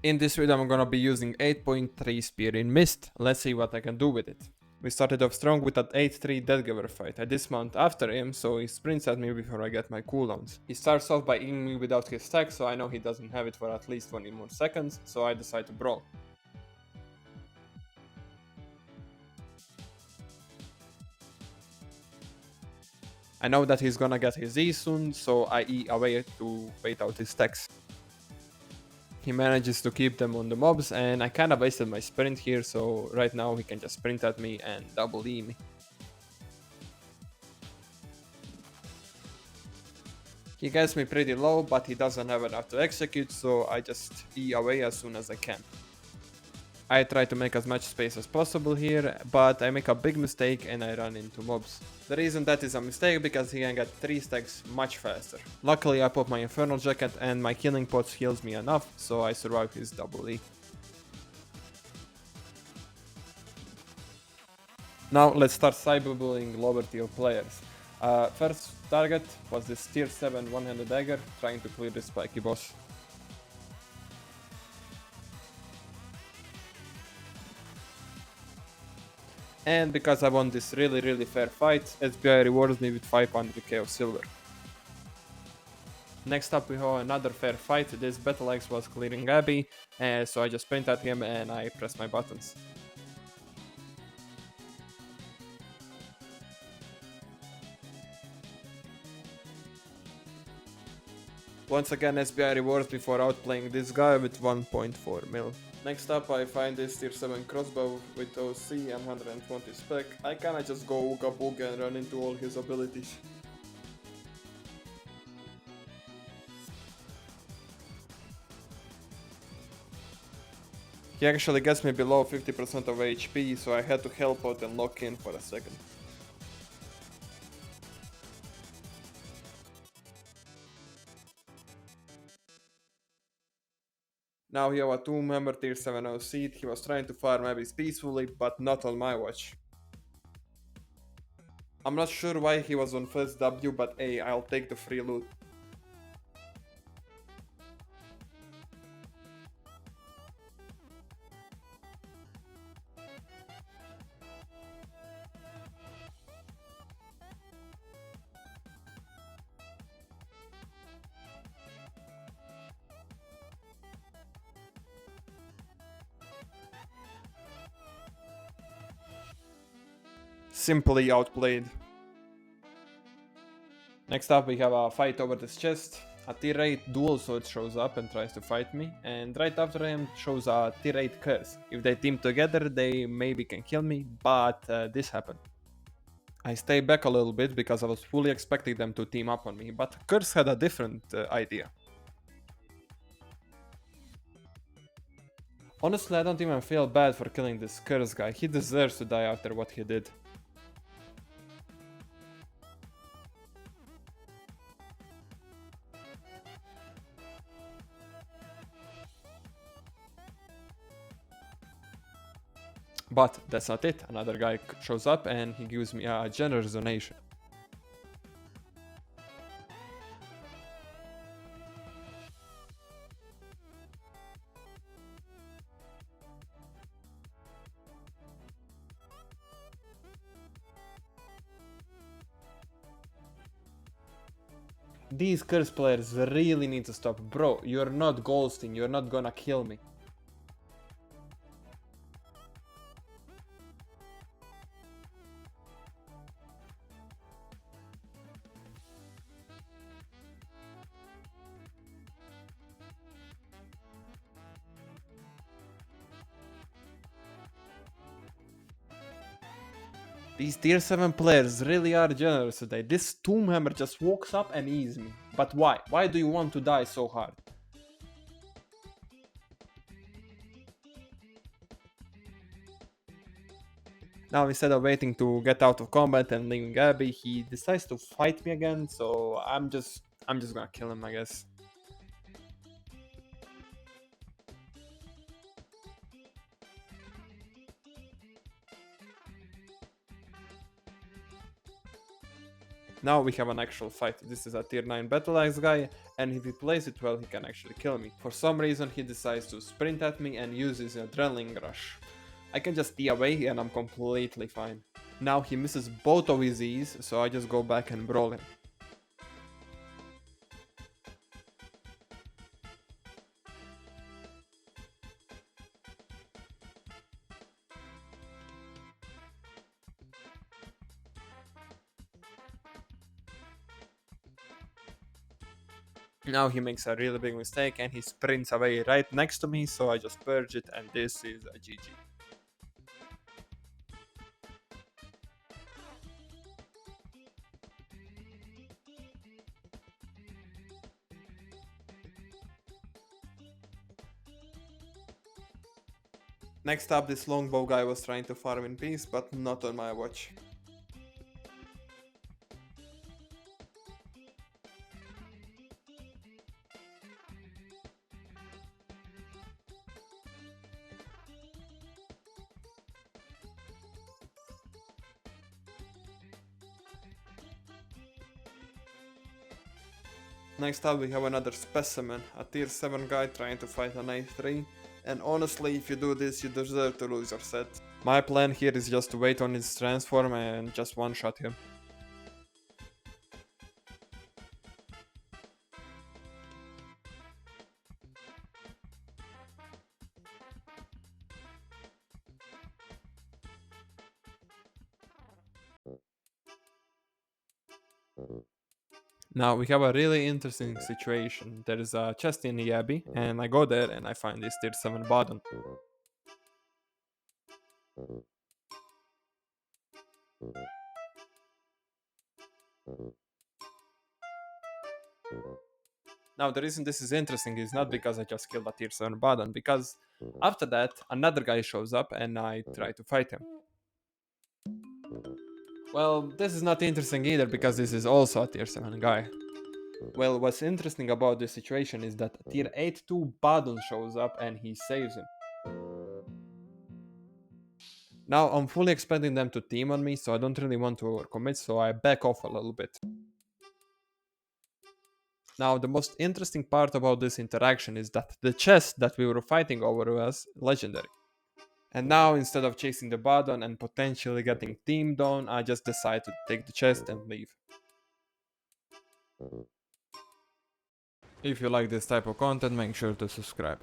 In this video I'm gonna be using 8.3 Spear in Mist. Let's see what I can do with it. We started off strong with that 8-3 Deadgiver fight. I dismount after him, so he sprints at me before I get my cooldowns. He starts off by eating me without his stack, so I know he doesn't have it for at least 20 more seconds, so I decide to brawl. I know that he's gonna get his E soon, so I E away to wait out his stacks. He manages to keep them on the mobs, and I kinda wasted my sprint here, so right now he can just sprint at me and double E me. He gets me pretty low, but he doesn't have enough to execute, so I just E away as soon as I can. I try to make as much space as possible here, but I make a big mistake and I run into mobs. The reason that is a mistake because he can get 3 stacks much faster. Luckily I pop my Infernal Jacket and my Killing Pots heals me enough, so I survive his double E. Now let's start cyberbullying lower tier players. First target was this tier 7 one-handed dagger trying to clear this spiky boss. And because I won this really fair fight, SBI rewards me with 500k of silver. Next up we have another fair fight. This Battle Axe was clearing Abbey, so I just sprint at him and I press my buttons. Once again SBI rewards me for outplaying this guy with 1.4 mil. Next up I find this tier 7 crossbow with OC and 120 spec. I kinda just go ooga booga and run into all his abilities. He actually gets me below 50% of HP, so I had to help out and lock in for a second. Now he have a 2-member tier 7 OC. He was trying to farm Abbeys peacefully, but not on my watch. I'm not sure why he was on first W, but hey, I'll take the free loot. Simply outplayed. Next up we have a fight over this chest. A tier 8 dual sword shows up and tries to fight me, and right after him shows a tier 8 curse. If they team together they maybe can kill me, but this happened. I stay back a little bit because I was fully expecting them to team up on me, but curse had a different idea. Honestly I don't even feel bad for killing this curse guy, he deserves to die after what he did. But that's not it, another guy shows up and he gives me a generous donation. These curse players really need to stop. Bro, you're not ghosting, you're not gonna kill me. These tier 7 players really are generous today. This Tomb Hammer just walks up and eats me. But why? Why do you want to die so hard? Now instead of waiting to get out of combat and leaving Abbey, he decides to fight me again, so I'm just gonna kill him, I guess. Now we have an actual fight. This is a tier 9 battle axe guy, and if he plays it well, he can actually kill me. For some reason, he decides to sprint at me and uses an adrenaline rush. I can just be away and I'm completely fine. Now he misses both of his E's, so I just go back and brawl him. Now he makes a really big mistake and he sprints away right next to me, so I just purge it and this is a GG. Next up, this longbow guy was trying to farm in peace, but not on my watch. Next up we have another specimen, a tier 7 guy trying to fight an A3, and honestly if you do this you deserve to lose your set. My plan here is just to wait on his transform and just one-shot him. Now we have a really interesting situation. There is a chest in the Abbey, and I go there and I find this tier 7 button. Now the reason this is interesting is not because I just killed a tier 7 button, because after that another guy shows up and I try to fight him. Well, this is not interesting either because this is also a tier 7 guy. Well, what's interesting about this situation is that tier 8-2 Badon shows up and he saves him. Now I'm fully expecting them to team on me, so I don't really want to overcommit, so I back off a little bit. Now the most interesting part about this interaction is that the chest that we were fighting over was legendary. And now instead of chasing the Badon and potentially getting teamed on, I just decide to take the chest and leave. If you like this type of content, make sure to subscribe.